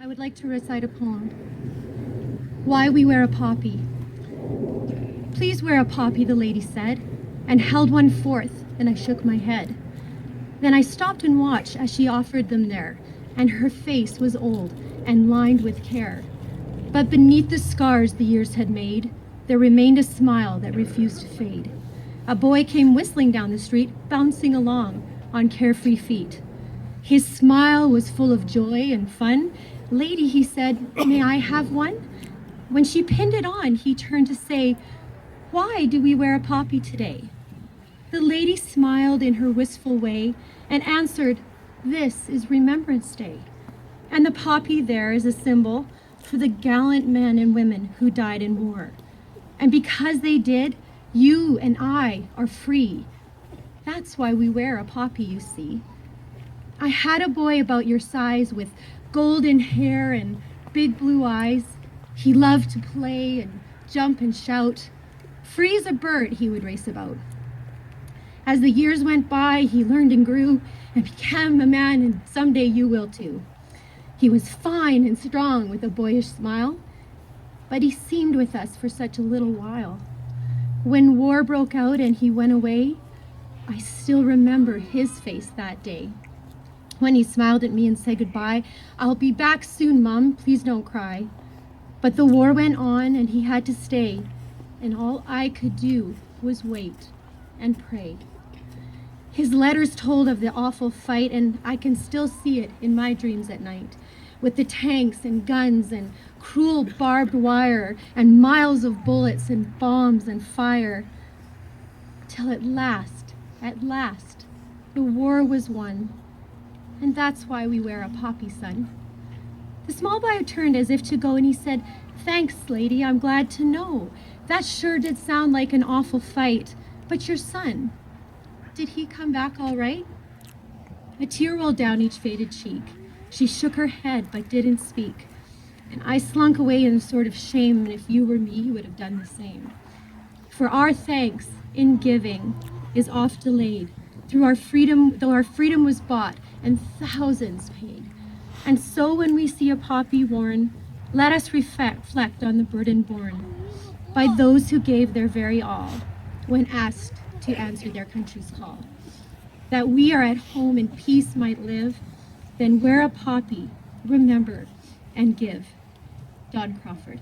I would like to recite a poem. Why we wear a poppy. Please wear a poppy, the lady said, and held one forth, and I shook my head. Then I stopped and watched as she offered them there, and her face was old and lined with care. But beneath the scars the years had made, there remained a smile that refused to fade. A boy came whistling down the street, bouncing along on carefree feet. His smile was full of joy and fun. Lady, he said, may I have one? When she pinned it on, he turned to say, why do we wear a poppy today? The lady smiled in her wistful way and answered, this is Remembrance Day. And the poppy there is a symbol for the gallant men and women who died in war. And because they did, you and I are free. That's why we wear a poppy, you see. I had a boy about your size with golden hair and big blue eyes. He loved to play and jump and shout. Free as a bird, he would race about. As the years went by, he learned and grew and became a man, and someday you will too. He was fine and strong with a boyish smile, but he seemed with us for such a little while. When war broke out and he went away, I still remember his face that day. When he smiled at me and said goodbye, I'll be back soon, Mom, please don't cry. But the war went on and he had to stay, and all I could do was wait and pray. His letters told of the awful fight, and I can still see it in my dreams at night, with the tanks and guns and cruel barbed wire and miles of bullets and bombs and fire, till at last, the war was won. And that's why we wear a poppy, son. The small boy turned as if to go, and he said, thanks, lady, I'm glad to know. That sure did sound like an awful fight. But your son, did he come back all right? A tear rolled down each faded cheek. She shook her head but didn't speak. And I slunk away in a sort of shame, and if you were me, you would have done the same. For our thanks in giving is oft delayed, though our freedom was bought and thousands paid. And so when we see a poppy worn, let us reflect on the burden borne by those who gave their very all when asked to answer their country's call. That we are at home in peace might live, then wear a poppy, remember, and give. Don Crawford.